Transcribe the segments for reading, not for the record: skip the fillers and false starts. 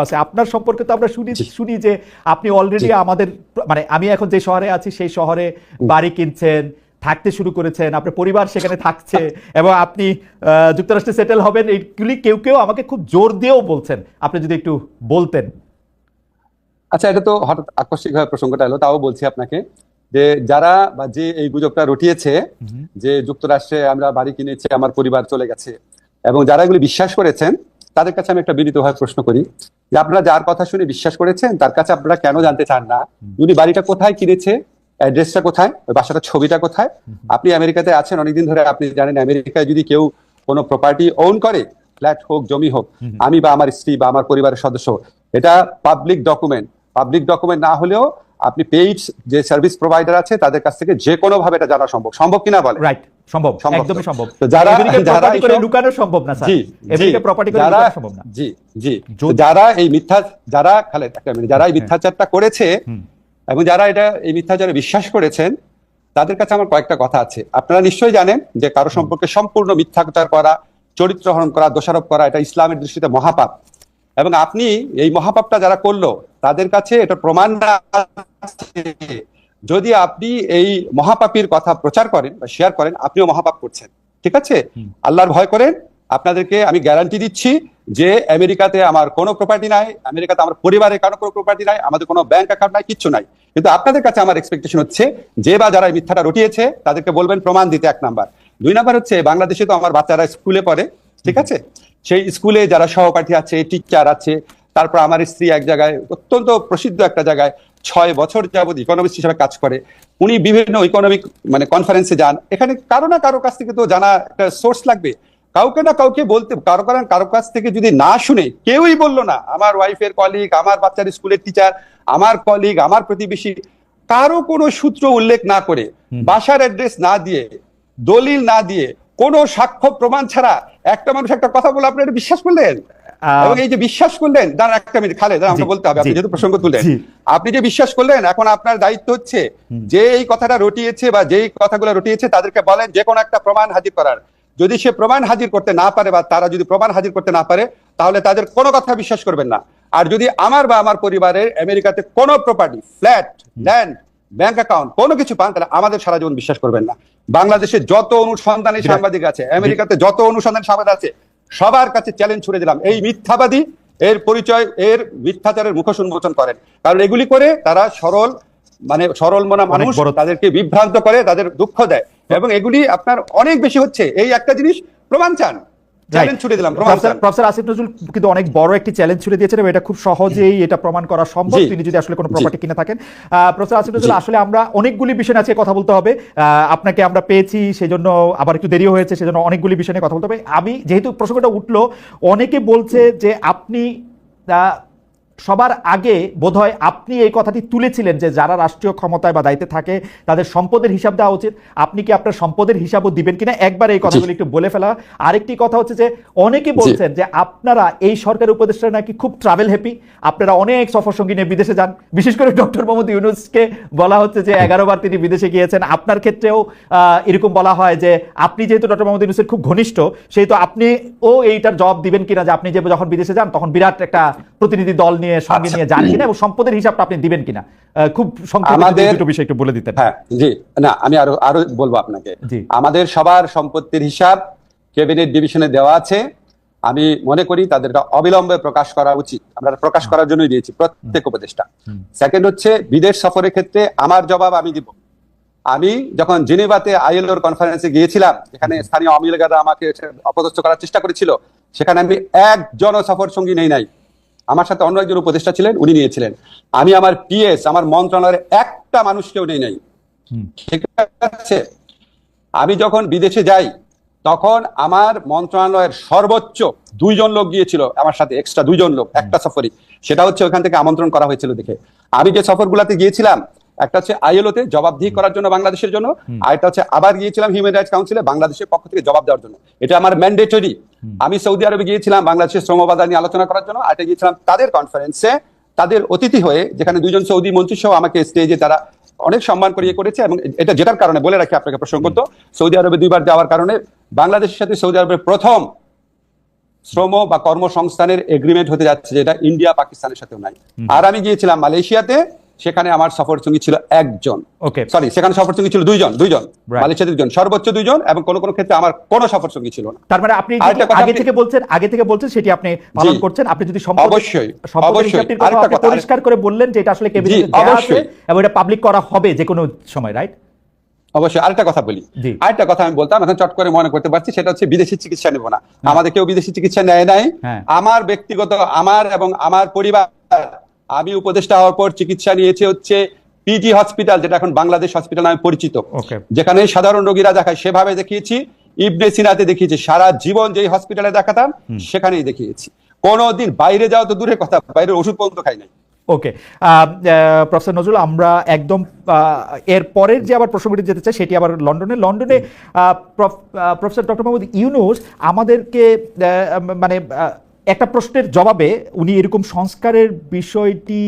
আছে আপনার সম্পর্কে তো আমরা শুনি যে আপনি অলরেডি আমাদের মানে আমি এখন যে শহরে আছি সেই শহরে বাড়ি কিনছেন, থাকতে শুরু করেছেন, আপনার পরিবার সেখানে থাকছে এবং আপনি যুক্তরাষ্ট্রে সেটেল হবেন, এইগুলি কেউ কেউ আমাকে খুব জোর দিয়েও বলছেন। আপনি যদি একটু বলতেন। আচ্ছা, এটা তো হঠাৎ আকস্মিকভাবে প্রসঙ্গটা এলো, তাও বলছি আপনাকে যে যারা বা যে এই গুজবটা রটিয়েছে যে যুক্তরাষ্ট্রে আমরা বাড়ি কিনেছি, আমার পরিবার চলে গেছে, এবং যারা এগুলি বিশ্বাস করেছেন তাদের কাছে আমি একটা বিনীতভাবে প্রশ্ন করি যে আপনারা যার কথা শুনে বিশ্বাস করেছেন তার কাছে আপনারা কেন জানতে চান না উনি বাড়িটা কোথায় কিনেছে, অ্যাড্রেসটা কোথায়, ওই বাসাটার ছবিটা কোথায়? আপনি আমেরিকাতে আছেন অনেকদিন ধরে, আপনি জানেন আমেরিকায় যদি কেউ কোনো প্রপার্টি ওন করে, ফ্ল্যাট হোক, জমি হোক, আমি বা আমার স্ত্রী বা আমার পরিবারের সদস্য, এটা পাবলিক ডকুমেন্ট। পাবলিক ডকুমেন্ট না হলেও আপনি পেইড যে সার্ভিস প্রোভাইডার আছে তাদের কাছ থেকে যে কোনো ভাবে এটা জানা সম্ভব। সম্ভব কিনা বলে? রাইট, সম্ভব, একদমই সম্ভব। তো যারা প্রপার্টি করে লুকানো সম্ভব না স্যার, আমেরিকা প্রপার্টি করে লুকানো সম্ভব না। জি জি, যারা এই মিথ্যা, যারা খালেদ একটা মিনিট, যারা এই মিথ্যাচারটা করেছে এবং যারা এটা এই মিথ্যাচারে বিশ্বাস করেছেন তাদের কাছে আমার কয়েকটা কথা আছে। আপনারা নিশ্চয়ই জানেন যে কারো সম্পর্কে সম্পূর্ণ মিথ্যাচার করা, চরিত্র হরণ করা, দোষারোপ করা, এটা ইসলামের দৃষ্টিতে মহাপাপ। এবং আপনি এই মহাপাপটা যারা করলো তাদের কাছে এটা প্রমাণ না যদি আপনি এই মহাপাপীর কথা প্রচার করেন বা শেয়ার করেন, আপনিও মহাপাপ করছেন। ঠিক আছে? আল্লাহর ভয় করেন। আপনাদেরকে আমি গ্যারান্টি দিচ্ছি যে আমেরিকাতে আমার কোনো প্রপার্টি নাই, আমেরিকাতে আমার পরিবারের কারো কোনো প্রপার্টি নাই, আমাদের কোনো ব্যাংক অ্যাকাউন্ট নাই, কিচ্ছু নাই। কিন্তু আপনাদের কাছে আমার এক্সপেকটেশন হচ্ছে যে বা যারা এই মিথ্যাটা রটিয়েছে তাদেরকে বলবেন প্রমাণ দিতে, 1 নাম্বার। 2 নাম্বার হচ্ছে বাংলাদেশে তো আমার বাচ্চারা স্কুলে পড়ে, ঠিক আছে? সেই স্কুলে যারা সহপাঠী আছে, টিচার আছে, তারপর আমার স্ত্রী এক জায়গায় অত্যন্ত প্রসিদ্ধ একটা জায়গায় 6 বছর যাবত ইকোনমিস্ট হিসেবে কাজ করে, উনি বিভিন্ন ইকোনমিক মানে কনফারেন্সে যান। এখানে কারো না কারো কাছ থেকে তো জানা একটা সোর্স লাগবে, কাউকে না কাউকে বলতে। কারো কাছ থেকে যদি না শুনে, কেউই বললো না, আমার ওয়াইফের কলিগ, আমার বাচ্চার স্কুলের টিচার, আমার কলিগ, আমার প্রতিবেশী, কারো কোনো সূত্র উল্লেখ না করে, বাসার অ্যাড্রেস না দিয়ে, দলিল না দিয়ে, কোনো সাক্ষ্য প্রমাণ ছাড়া একটা মানুষ একটা কথা বলে আপনি এটা বিশ্বাস করলেন? এবং এই যে বিশ্বাস করলেন, দাঁড়ান একটা মিনিট খালেদ, আমরা বলতে হবে, আপনি যেহেতু প্রসঙ্গ তুললেন, আপনি যে বিশ্বাস করলেন, এখন আপনার দায়িত্ব হচ্ছে যে এই কথাটা রটিয়েছে বা যেই কথাগুলো রটিয়েছে তাদেরকে বলেন যে কোনো একটা প্রমাণ হাজির করার। যদি সে প্রমাণ হাজির করতে না পারে বা তারা যদি প্রমাণ হাজির করতে না পারে, তাহলে তাদের কোনো কথা বিশ্বাস করবেন না। আর যদি আমার বা আমার পরিবারের আমেরিকাতে কোনো property, flat, land, bank account কোনো কিছু পান, তাহলে আমাদের সারা জীবন বিশ্বাস করবেন না। বাংলাদেশে যত অনুসন্ধানী সাংবাদিক আছে, আমেরিকাতে যত অনুসন্ধানী সাংবাদিক আছে, সবার কাছে চ্যালেঞ্জ ছুড়ে দিলাম, এই মিথ্যাবাদী, এর পরিচয়, এর মিথ্যাচারের মুখোশ উন্মোচন করেন। কারণ এগুলি করে তারা সরল মনা মানুষ, তাদেরকে বিভ্রান্ত করে, তাদের দুঃখ দেয়, এবং এগুলি আপনার অনেক বেশি হচ্ছে। এই একটা জিনিস প্রমাণ চান, চ্যালেঞ্জ ছুড়ে দিলাম। প্রফেসর আসিফ নজরুল কিন্তু অনেক বড় একটি চ্যালেঞ্জ ছুড়ে দিয়েছেন এবং এটা খুব সহজেই এটা প্রমাণ করা সম্ভব তিনি যদি আসলে কোনো প্রপার্টি কিনে থাকেন। প্রফেসর আসিফ নজরুল, আসলে আমরা অনেকগুলি বিষয় আছে কথা বলতে হবে, আপনাকে আমরা পেয়েছি সেজন্য আবার একটু দেরিও হয়েছে, সেজন্য অনেকগুলি বিষয় নিয়ে কথা বলতে হবে। আমি যেহেতু প্রসঙ্গটা উঠলো, অনেকে বলছে যে আপনি সবার আগে বোধহয় আপনি এই কথাটি তুলেছিলেন যে যারা রাষ্ট্রীয় ক্ষমতায় বা দায়িত্বে থাকে তাদের সম্পদের হিসাব দেওয়া উচিত। আপনি কি আপনার সম্পদের হিসাবও দিবেন কিনা, একবার এই কথাগুলো একটু বলে ফেলা। আরেকটি কথা হচ্ছে যে অনেকে বলছেন যে আপনারা এই সরকারি উপদেষ্টা নাকি খুব ট্রাভেল হ্যাপি, আপনারা অনেক সফর সঙ্গী নিয়ে বিদেশে যান, বিশেষ করে ডক্টর মোহাম্মদ ইউনূসকে বলা হচ্ছে যে 11 বার তিনি বিদেশে গিয়েছেন। আপনার ক্ষেত্রেও এরকম বলা হয় যে আপনি যেহেতু ডক্টর মোহাম্মদ ইউনূসের খুব ঘনিষ্ঠ, সেহেতু আপনিও এইটার জবাব দিবেন কিনা যে আপনি যে যখন বিদেশে যান তখন বিরাট একটা প্রতিনিধি দল নিয়ে সঙ্গে নিয়ে যান কিনা এবং সম্পদের হিসাবটা আপনি দিবেন কিনা, খুব সংক্ষেপে দুটো বিষয় একটু বলে দিতেন। হ্যাঁ জি, না আমি আরো বলবো আপনাকে। আমাদের সবার সম্পত্তির হিসাব ক্যাবিনেট ডিভিশনে দেওয়া আছে। আমি মনে করি তাদেরটা অবিলম্বে প্রকাশ করা উচিত। আমরা প্রকাশ করার জন্যই দিয়েছি প্রত্যেক উপদেষ্টা। সেকেন্ড হচ্ছে বিদেশ সফরের ক্ষেত্রে আমার জবাব আমি দিব। আমি যখন জেনেভাতে আইএলওর কনফারেন্সে গিয়েছিলাম, এখানে স্থানীয় আওয়ামী লীগরা আমাকে অপদস্থ করার চেষ্টা করেছিল, সেখানে আমি একজনও সফর সঙ্গী নেই নাই। আমার সাথে অন্য একজন উপদেষ্টা ছিলেন, উনি নিয়েছিলেন। আমি আমার পিএস, আমার মন্ত্রণালয়ের একটা মানুষকেও নেই নাই। ঠিক আছে? আমি যখন বিদেশে যাই তখন আমার মন্ত্রণালয়ের সর্বোচ্চ 2 জন লোক গিয়েছিল আমার সাথে, এক্সট্রা 2 জন লোক একটা সফরই। সেটা হচ্ছে ওখান থেকে আমন্ত্রণ করা হয়েছিল দেখে। আমি যে সফরগুলোতে গিয়েছিলাম, একটা হচ্ছে আইএলওতে জবাবদিহি করার জন্য বাংলাদেশের জন্য, আর একটা হচ্ছে আবার গিয়েছিলাম হিউম্যান রাইটস কাউন্সিলে বাংলাদেশের পক্ষ থেকে জবাব দেওয়ার জন্য। এটা আমার ম্যান্ডেটরি। আমি সৌদি আরবে গিয়েছিলাম বাংলাদেশের শ্রম বাজার নিয়ে আলোচনা করার জন্য, আর এটা গিয়েছিলাম তাদের কনফারেন্সে, তাদের অতিথি হয়ে, যেখানে 2 জন সৌদি মন্ত্রী সহ আমাকে স্টেজে তারা অনেক সম্মান করিয়ে করেছে। এবং এটা যেটার কারণে বলে রাখি আপনাকে প্রসঙ্গত, সৌদি আরবে 2 বার যাওয়ার কারণে বাংলাদেশের সাথে সৌদি আরবের প্রথম শ্রম বা কর্মসংস্থানের এগ্রিমেন্ট হতে যাচ্ছে, যেটা ইন্ডিয়া পাকিস্তানের সাথেও নাই। আর আমি গিয়েছিলাম মালয়েশিয়াতে, সেখানে আমার সফরসঙ্গী ছিল একজন, সরি সেখানে সফরসঙ্গী ছিল দুইজন, মালয়েশিয়াতে দুজন, সর্বোচ্চ দুইজন, এবং কোন কোন ক্ষেত্রে আমার কোনো সফরসঙ্গী ছিল না। তার মানে আপনি আগে থেকে বলছেন সেটি আপনি পালন করছেন। আপনি যদি অবশ্যই পরিষ্কার করে বললেন যে এটা আসলে ক্যাবিনেটে দেয়া আছে এবং এটা পাবলিক করা হবে যে কোনো সময়, রাইট? অবশ্যই। আরেকটা কথা বলি, আরেকটা কথা আমি বলতাম, এখন চট করে মনে করতে পারছি, সেটা হচ্ছে বিদেশি চিকিৎসা নেব না। আমাদের কেউ বিদেশি চিকিৎসা নেয় নাই। আমার ব্যক্তিগত, আমার এবং আমার পরিবার, আমি উপদেষ্টা হওয়ার পর চিকিৎসা নিয়েছে হচ্ছে পিজি হসপিটাল, যেটা এখন বাংলাদেশ হসপিটাল নামে পরিচিত, যেখানে সাধারণ রোগীরা দেখায়, সেভাবে দেখিয়েছি। ইবনে সিনাতে দেখিয়েছি, সারা জীবন যেই হসপিটালে দেখাতাম সেখানেই দেখিয়েছি। কোনোদিন বাইরে যাওয়া তো দূরের কথা, বাইরের ওষুধ পর্যন্ত খাই নাই। ওকে, প্রফেসর নজরুল, আমরা একদম এর পরের যে আবার প্রসঙ্গটি যেতে চাই সেটি আবার লন্ডনে প্রফেসর ডক্টর মোহাম্মদ ইউনূস আমাদেরকে মানে একটা প্রশ্নের জবাবে উনি এরকম সংস্কারের বিষয়টি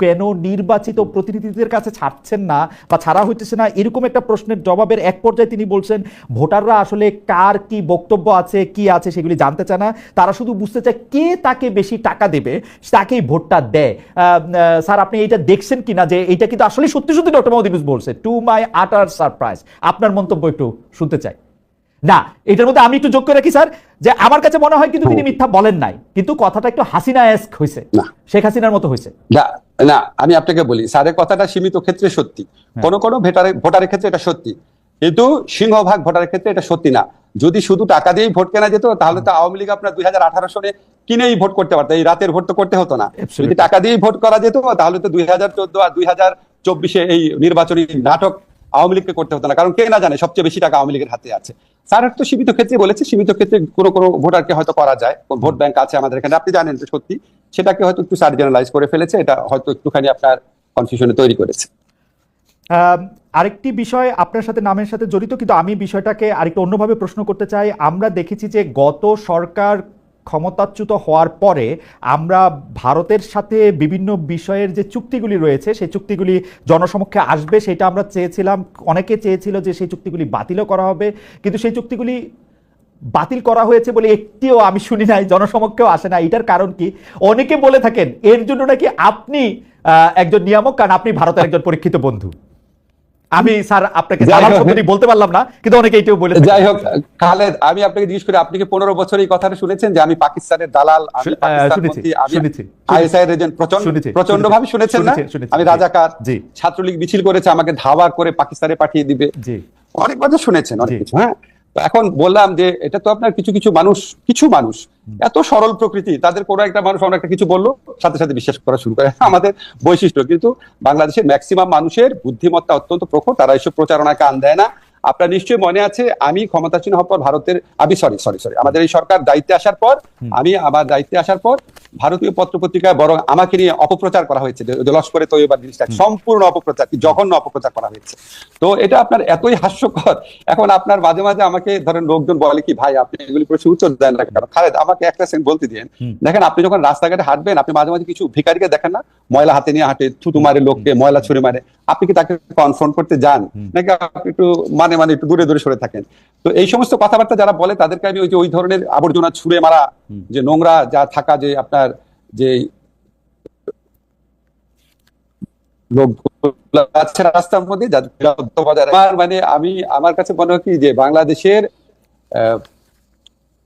কেন নির্বাচিত প্রতিনিধিদের কাছে ছাড়ছেন না বা ছাড়া হইতেছে না, এরকম একটা প্রশ্নের জবাবের এক পর্যায়ে তিনি বলছেন ভোটাররা আসলে কার কি বক্তব্য আছে, কি আছে সেগুলি জানতে চায় না, তারা শুধু বুঝতে চায় কে তাকে বেশি টাকা দেবে তাকেই ভোটটা দেয়। স্যার, আপনি এটা দেখছেন কিনা যে এটা কিন্তু আসলে সত্যি সত্যি ডক্টর মোহাম্মদ ইউনূস বলছে? টু মাই আটার সারপ্রাইজ। আপনার মন্তব্য একটু শুনতে চাই। না, এটার মধ্যে আমি একটু যোগ করে রাখি স্যার, যে আমার কাছে মনে হয় কিন্তু তিনি মিথ্যা বলেন নাই, কিন্তু কথাটা একটু হাসিনা-এস্ক হয়েছে, শেখ হাসিনার মতো হয়েছে। না, আমি আপনাকে বলি, স্যারের কথাটা সীমিত ক্ষেত্রে সত্যি, কোন কোন ভোটারের ক্ষেত্রে এটা সত্যি, কিন্তু সিংহভাগ ভোটারের ক্ষেত্রে এটা সত্যি না। যদি শুধু টাকা দিয়েই ভোট কেনা যেত, তাহলে তো আওয়ামী লীগ আপনার 2018 সনে কিনেই ভোট করতে পারতো, এই রাতের ভোট তো করতে হতো না। যদি টাকা দিয়েই ভোট করা যেত, তাহলে তো 2014 আর 2024 এই নির্বাচনী নাটক আওয়ামী লীগকে করতে হতো না, কারণ কে না জানে সবচেয়ে বেশি টাকা আওয়ামী লীগের হাতে আছে। স্যার তো সীমিত ক্ষেত্রে বলেছে, সীমিত ক্ষেত্রে কোনো কোনো ভোটারকে হয়তো করা যায়, ভোট ব্যাংক আছে আমাদের এখানে, আপনি জানেন তো সত্যি, সেটাকে হয়তো একটু স্যার জেনারেলাইজ করে ফেলেছে, এটা হয়তো একটুখানি আপনার কনফিউশনে তৈরি করেছে। আরেকটি বিষয় আপনার সাথে নামের সাথে জড়িত, কিন্তু আমি বিষয়টাকে আরেকটু অন্যভাবে প্রশ্ন করতে চাই। আমরা দেখেছি যে গত সরকার ক্ষমতাচ্যুত হওয়ার পরে আমরা ভারতের সাথে বিভিন্ন বিষয়ের যে চুক্তিগুলি রয়েছে সেই চুক্তিগুলি জনসমক্ষে আসবে, সেটা আমরা চেয়েছিলাম, অনেকে চেয়েছিল যে সেই চুক্তিগুলি বাতিলও করা হবে, কিন্তু সেই চুক্তিগুলি বাতিল করা হয়েছে বলে একটিও আমি শুনি নাই, জনসমক্ষেও আসে না। এটার কারণ কি? অনেকে বলে থাকেন এর জন্য নাকি আপনি একজন নিয়ামক, কারণ আপনি ভারতের একজন পরীক্ষিত বন্ধু। আমি স্যার আপনাকে বলতে পারলাম না, কিন্তু অনেকে এটাও বলে। যাই হোক খালেদ, আমি আপনাকে জিজ্ঞেস করি, আপনি কি 15 বছর এই কথাটা শুনেছেন যে আমি পাকিস্তানের দালাল, আইএসআই এর এজেন্ট? প্রচন্ড ভাবে শুনেছেন না? আমি রাজাকার, ছাত্রলীগ মিছিল করেছে আমাকে ধাওয়া করে পাকিস্তানে পাঠিয়ে দিবে, অনেক কথা শুনেছেন, অনেক কিছু। হ্যাঁ, এখন বললাম যে এটা তো আপনার কিছু মানুষ এত সরল প্রকৃতি, তাদের কোনো একটা মানুষ অনেক কিছু বললো সাথে সাথে বিশ্বাস করা শুরু করে, আমাদের বৈশিষ্ট্য। কিন্তু বাংলাদেশের ম্যাক্সিমাম মানুষের বুদ্ধিমত্তা অত্যন্ত প্রখর, তারা এইসব প্রচারণায় কান দেয় না। আপনার নিশ্চয়ই মনে আছে, আমি ক্ষমতাসীন হওয়ার পর আমাদের এই সরকার দায়িত্বে আসার পর, আমার দায়িত্বে আসার পর ভারতীয় পত্রপত্রিকায় বরং আমাকে নিয়ে অপপ্রচার করা হয়েছে, লস্করে তৈয়বা জিনিসটা সম্পূর্ণ অপপ্রচার, জঘন্য অপপ্রচার করা হয়েছে। তো এটা আপনার এতই হাস্যকর। এখন আপনার মাঝে মাঝে আমাকে ধরেন লোকজন বলে কি, ভাই আপনি এগুলি প্রশ্ন উত্তর দেন না কেন? খালেদ, আমাকে একটা সেকেন্ড বলতে দিন। দেখেন, আপনি যখন রাস্তাঘাটে হাঁটবেন, আপনি মাঝে মাঝে কিছু ভিখারিকে দেখেন না, ময়লা হাতে নিয়ে হাঁটে, থুতু মারে লোককে, ময়লা ছুঁড়ে মারে, আপনি কি তাকে কনফ্রন্ট করতে যান নাকি আপনি একটু মানে একটু দূরে দূরে সরে থাকেন? তো এই সমস্ত কথাবার্তা যারা বলে তাদেরকে আমি ওই ধরনের আবর্জনা ছুঁড়ে মারা, যে নোংরা যা থাকা, যে আপনার যে লোক আছে রাস্তার মধ্যে, মানে আমার কাছে মনে হয় কি, যে বাংলাদেশের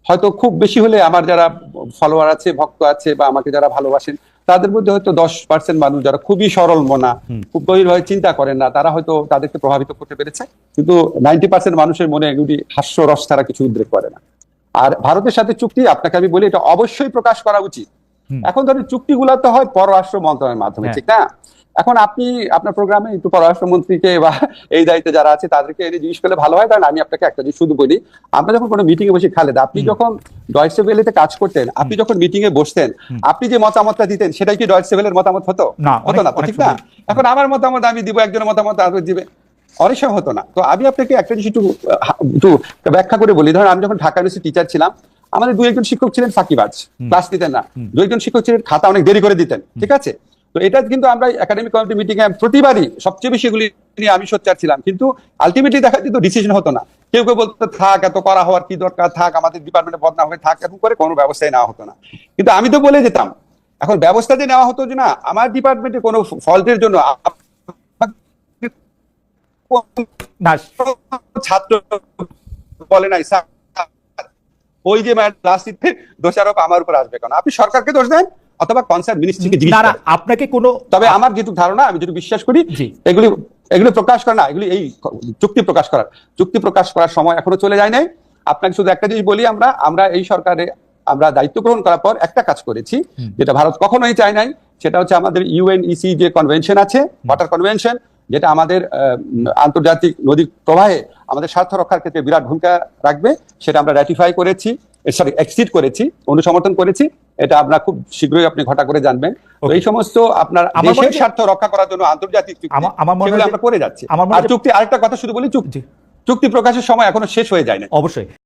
হয়তো খুব বেশি হলে আমার যারা ফলোয়ার আছে, ভক্ত আছে, বা আমাকে যারা ভালোবাসেন, তাদের মধ্যে হয়তো 10% মানুষ যারা খুবই সরল মনা, খুব গভীরভাবে চিন্তা করেন না, তারা হয়তো তাদেরকে প্রভাবিত করতে পেরেছে, কিন্তু 90% মানুষের মনে এগুলি হাস্যরস ছাড়া কিছু উদ্রেক করে না। আর ভারতের সাথে চুক্তি, আপনাকে আমি বলি, এটা অবশ্যই প্রকাশ করা উচিত। এখন ধরেন চুক্তিগুলো তো হয় পররাষ্ট্র মন্ত্রণালয়ের মাধ্যমে, ঠিক না? এখন আপনি আপনার প্রোগ্রামে একটু পররাষ্ট্রমন্ত্রীকে বা এই দায়িত্বে যারা আছে তাদেরকে এনে জিজ্ঞেস করলে ভালো হয়। কারণ আমি আপনাকে একটা জিনিস শুধু বলি, আমরা যখন কোনো মিটিং এ বসে, খালেদ, আপনি যখন ডয়েচে ভেলেতে কাজ করতেন, আপনি যখন মিটিং এ বসতেন, আপনি যে মতামতটা দিতেন সেটাই কি ডয়েচে ভেলের মতামত হতো না? ঠিক না? এখন আমার মতামত আমি দিব, একজনের মতামত আরো দিবে, অনেক সময় হতো না। তো আমি আপনাকে একটা জিনিস একটু ব্যাখ্যা করে বলি। ধরেন আমি যখন ঢাকা ইউনিভার্সিটি টিচার ছিলাম, আমাদের 2-1 শিক্ষক ছিলেন ফাঁকিবাজ, ক্লাস দিতেন না। 2-1 শিক্ষক ছিলেন খাতা অনেক দেরি করে দিতেন, ঠিক আছে? তো এটা কিন্তু আমরা একাডেমিক কমিটি মিটিং এ প্রতিবারই সবচেয়ে বেশি এগুলি নিয়ে আমি সোচ্চার ছিলাম, কিন্তু আলটিমেটলি দেখা যেত ডিসিশন হতো না। কেউ কেউ বলতে থাক, এত করা হওয়ার কি দরকার, থাক আমাদের ডিপার্টমেন্টে বদনাম হয়ে থাক, এরকম করে কোনো ব্যবস্থাই নেওয়া হতো না। কিন্তু আমি তো বলে যেতাম, এখন ব্যবস্থা যে নেওয়া হতো যে না আমার ডিপার্টমেন্টে কোনো ফল্টের জন্য না ছাত্র বলে নাই স্যার ওই যে রাজনীতির দোষারোপ আমার উপর আসবে কেন, আপনি সরকারকে দোষ দেন অথবা কনসার্ন মিনিস্ট্রিকে জিজ্ঞেস না না করেন। আপনাকে কোনো তবে আমার যেটুকু ধারণা, আমি যেটুকু বিশ্বাস করি, জি এগুলি এগুলি প্রকাশ করা না, এগুলি এই চুক্তি প্রকাশ করার সময় এখনো চলে যায় নাই। আপনাকে শুধু একটা জিনিস বলি, আমরা এই সরকারে আমরা দায়িত্ব গ্রহণ করার পর একটা কাজ করেছি যেটা ভারত কখনোই চায় নাই, সেটা হচ্ছে আমাদের ইউএনইসি যে কনভেনশন আছে, ওয়াটার কনভেনশন, যেটা আমাদের আন্তর্জাতিক নদী প্রবাহে আমাদের স্বার্থ রক্ষার ক্ষেত্রে বিরাট ভূমিকা রাখবে, সেটা আমরা র্যাটিফাই করেছি, এক্সিড করেছি, অনুসমর্থন করেছি। এটা আপনারা খুব শীঘ্রই আপনি ঘটা করে জানবেন। তো এই সমস্ত আপনার দেশের স্বার্থ রক্ষা করার জন্য আন্তর্জাতিক চুক্তি সেগুলো আমরা করে যাচ্ছি। আর চুক্তি, আরেকটা কথা শুধু বলি, চুক্তি প্রকাশের সময় এখনো শেষ হয়ে যায় না। অবশ্যই।